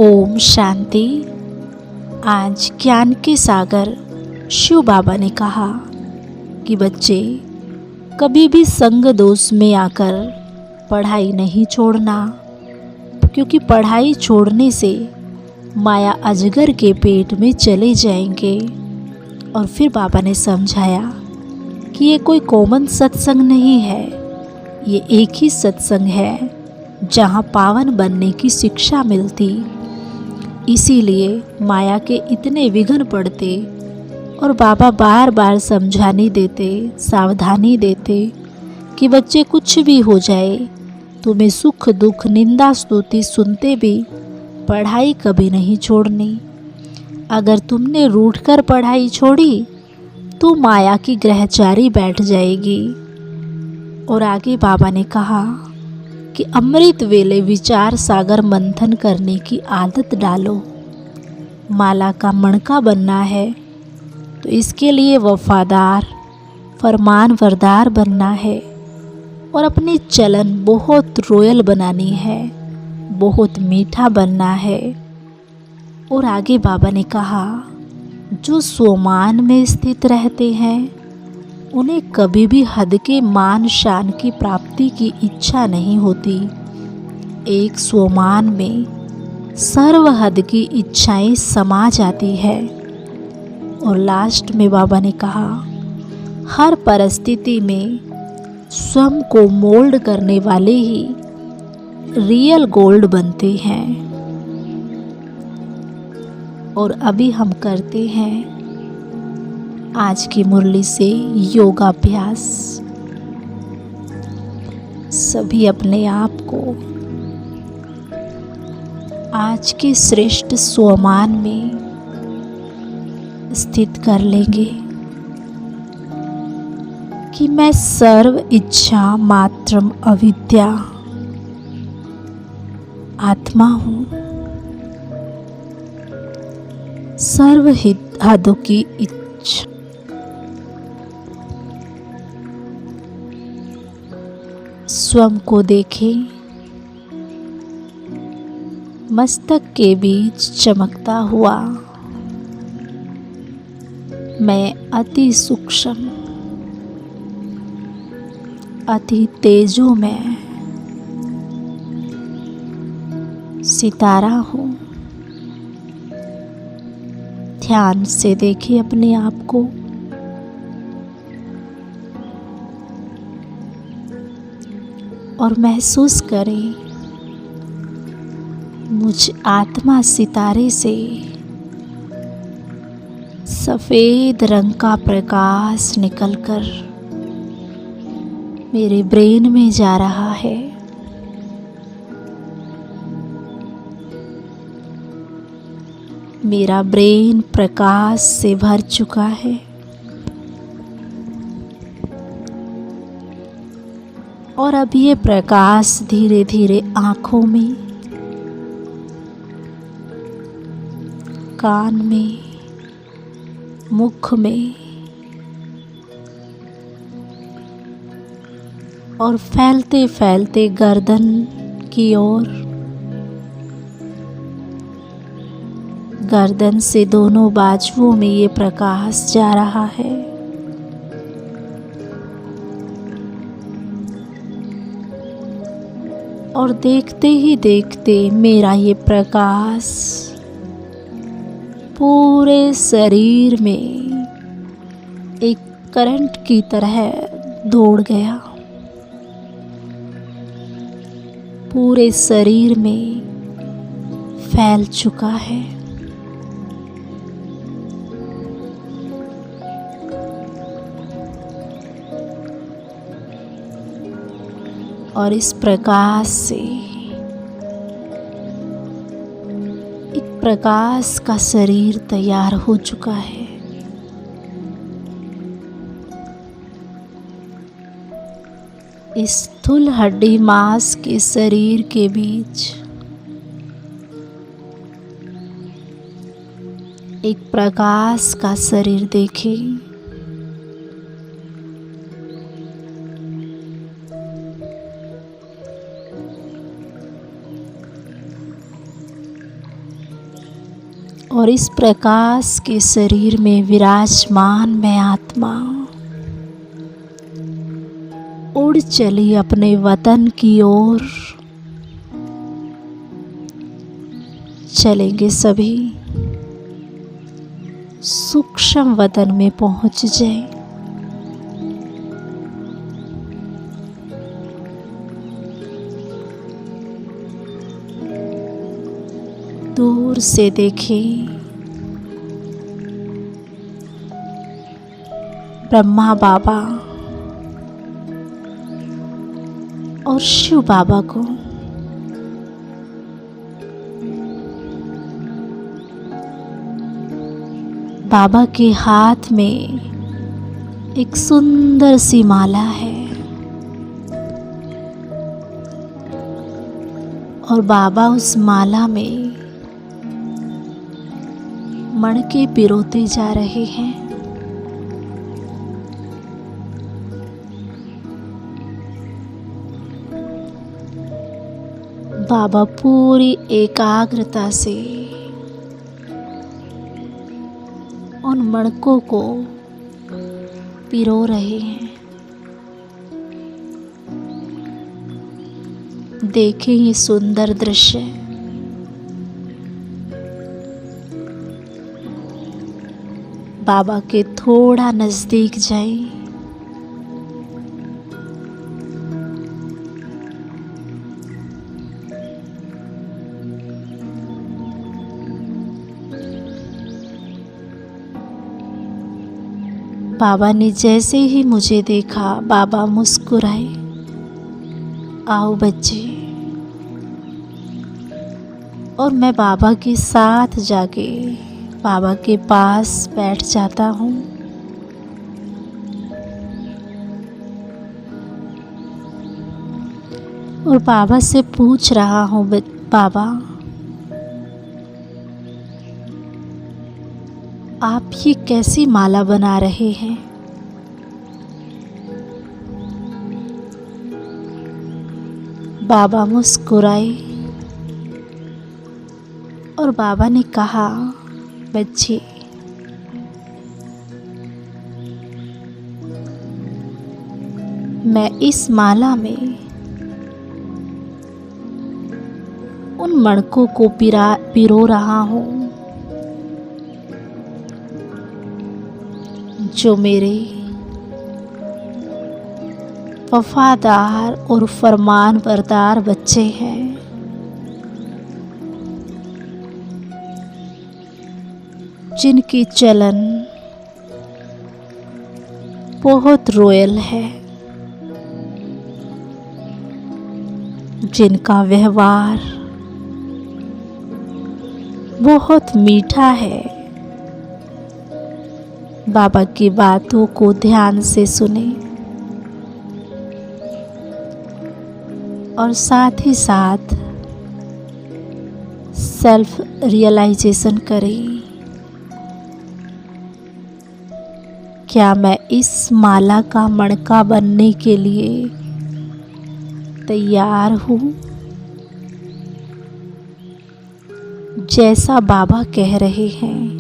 ओम शांति। आज ज्ञान के सागर शिव बाबा ने कहा कि बच्चे कभी भी संग दोष में आकर पढ़ाई नहीं छोड़ना, क्योंकि पढ़ाई छोड़ने से माया अजगर के पेट में चले जाएंगे। और फिर बाबा ने समझाया कि ये कोई कॉमन सत्संग नहीं है, ये एक ही सत्संग है जहाँ पावन बनने की शिक्षा मिलती। इसीलिए माया के इतने विघ्न पड़ते और बाबा बार बार समझाने देते, सावधानी देते कि बच्चे कुछ भी हो जाए, तुम्हें सुख दुख निंदा स्तुति सुनते भी पढ़ाई कभी नहीं छोड़नी। अगर तुमने रूठकर पढ़ाई छोड़ी तो माया की ग्रहचारी बैठ जाएगी। और आगे बाबा ने कहा कि अमृत वेले विचार सागर मंथन करने की आदत डालो। माला का मणका बनना है तो इसके लिए वफादार फरमानबरदार बनना है और अपनी चलन बहुत रॉयल बनानी है, बहुत मीठा बनना है। और आगे बाबा ने कहा जो स्वमान में स्थित रहते हैं उन्हें कभी भी हद के मान शान की प्राप्ति की इच्छा नहीं होती। एक स्वमान में सर्व हद की इच्छाएं समा जाती है। और लास्ट में बाबा ने कहा हर परिस्थिति में स्वयं को मोल्ड करने वाले ही रियल गोल्ड बनते हैं। और अभी हम करते हैं आज की मुरली से योगाभ्यास। सभी अपने आप को आज के श्रेष्ठ स्वमान में स्थित कर लेंगे कि मैं सर्व इच्छा मात्रम अविद्या आत्मा हूँ। सर्वहित हदों की इच्छा स्वयं को देखें। मस्तक के बीच चमकता हुआ मैं अति सूक्ष्म अति तेजो में सितारा हूँ। ध्यान से देखिए अपने आप को। और महसूस करें मुझ आत्मा सितारे से सफ़ेद रंग का प्रकाश निकलकर मेरे ब्रेन में जा रहा है। मेरा ब्रेन प्रकाश से भर चुका है। और अब ये प्रकाश धीरे धीरे आँखों में, कान में, मुख में और फैलते फैलते गर्दन की ओर, गर्दन से दोनों बाजुओं में ये प्रकाश जा रहा है। और देखते ही देखते मेरा ये प्रकाश पूरे शरीर में एक करंट की तरह दौड़ गया। पूरे शरीर में फैल चुका है। और इस प्रकाश से एक प्रकाश का शरीर तैयार हो चुका है। इस स्थूल हड्डी मांस के शरीर के बीच एक प्रकाश का शरीर देखें। और इस प्रकाश के शरीर में विराजमान मैं आत्मा उड़ चली अपने वतन की ओर। चलेंगे सभी, सूक्ष्म वतन में पहुंच जाए। दूर से देखें, ब्रह्मा बाबा और शिव बाबा को। बाबा के हाथ में एक सुंदर सी माला है और बाबा उस माला में मणके पिरोते जा रहे हैं। बाबा पूरी एकाग्रता से उन मणकों को पिरो रहे हैं। देखें ये सुंदर दृश्य। बाबा के थोड़ा नजदीक जाएं। बाबा ने जैसे ही मुझे देखा, बाबा मुस्कुराए। आओ बच्चे। और मैं बाबा के साथ जाके बाबा के पास बैठ जाता हूँ। और बाबा से पूछ रहा हूँ, बाबा आप ये कैसी माला बना रहे हैं? बाबा मुस्कुराए और बाबा ने कहा, बच्चे मैं इस माला में उन मणकों को पिरो रहा हूँ जो मेरे वफादार और फरमानबरदार बच्चे हैं। जिनकी चलन बहुत रॉयल है, जिनका व्यवहार बहुत मीठा है। बाबा की बातों को ध्यान से सुने और साथ ही साथ सेल्फ रियलाइजेशन करें। क्या मैं इस माला का मणका बनने के लिए तैयार हूँ? जैसा बाबा कह रहे हैं,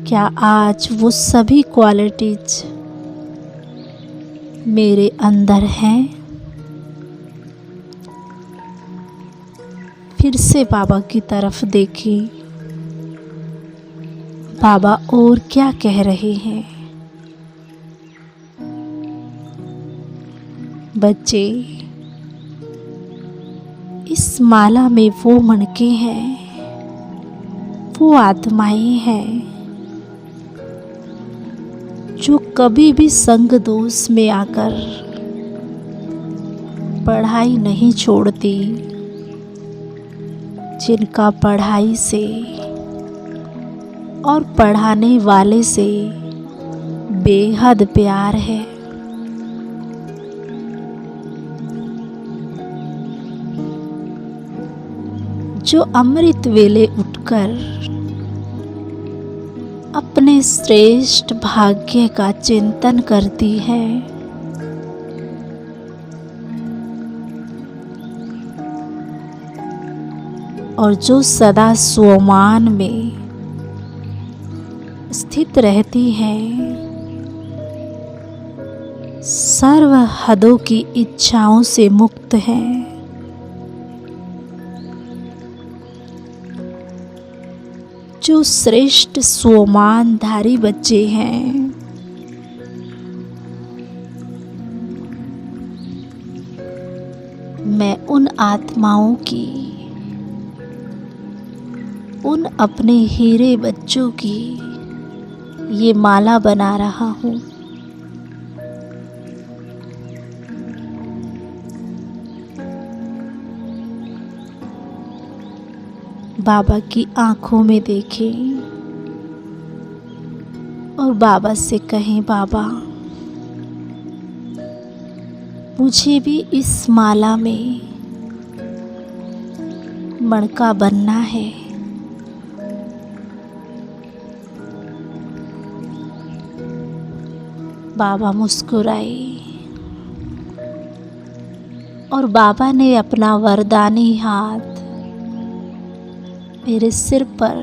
क्या आज वो सभी क्वालिटीज मेरे अंदर हैं? फिर से बाबा की तरफ देखिए। बाबा और क्या कह रहे हैं? बच्चे, इस माला में वो मणके हैं, वो आत्माएं हैं जो कभी भी संग दोष में आकर पढ़ाई नहीं छोड़ती, जिनका पढ़ाई से और पढ़ाने वाले से बेहद प्यार है। जो अमृत वेले उठकर अपने श्रेष्ठ भाग्य का चिंतन करती है। और जो सदा स्वमान में स्थित रहती हैं, सर्व हदों की इच्छाओं से मुक्त हैं। जो श्रेष्ठ स्वमानधारी बच्चे हैं, मैं उन आत्माओं की, उन अपने हीरे बच्चों की ये माला बना रहा हूँ। बाबा की आंखों में देखें और बाबा से कहें, बाबा मुझे भी इस माला में मणका बनना है। बाबा मुस्कुराए और बाबा ने अपना वरदानी हाथ मेरे सिर पर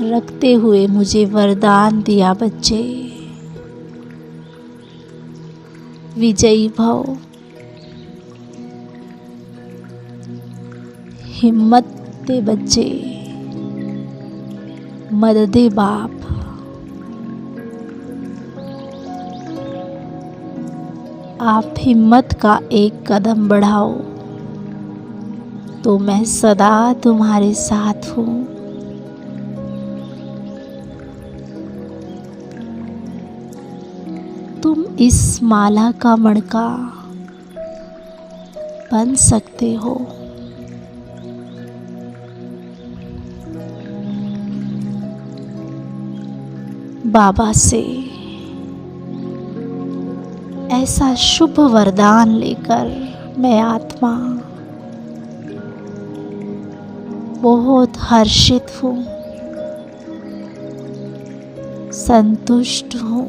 रखते हुए मुझे वरदान दिया, बच्चे विजयी भव, हिम्मत दे बच्चे, मददे बाप। आप हिम्मत का एक कदम बढ़ाओ तो मैं सदा तुम्हारे साथ हूँ। तुम इस माला का मणका बन सकते हो। बाबा से ऐसा शुभ वरदान लेकर मैं आत्मा बहुत हर्षित हूँ, संतुष्ट हूँ।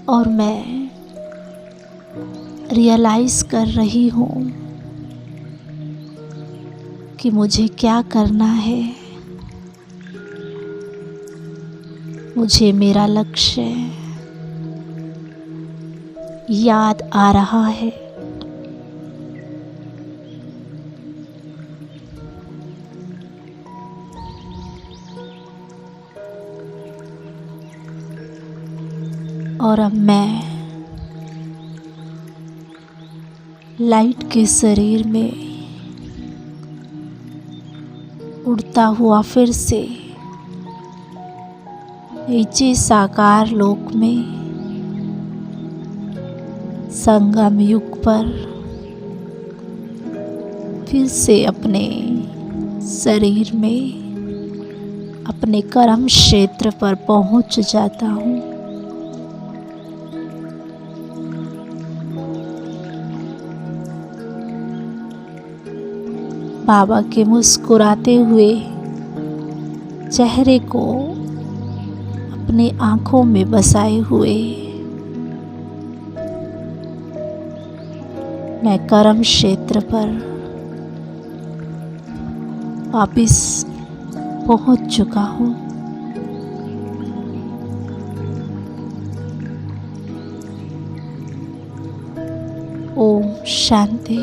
और मैं रियलाइज कर रही हूँ कि मुझे क्या करना है। मुझे मेरा लक्ष्य याद आ रहा है। और अब मैं लाइट के शरीर में उड़ता हुआ फिर से नीचे साकार लोक में संगम युग पर फिर से अपने शरीर में, अपने कर्म क्षेत्र पर पहुंच जाता हूँ। बाबा के मुस्कुराते हुए चेहरे को अपनी आँखों में बसाए हुए मैं कर्म क्षेत्र पर वापिस पहुंच चुका हूँ। ओम शांति।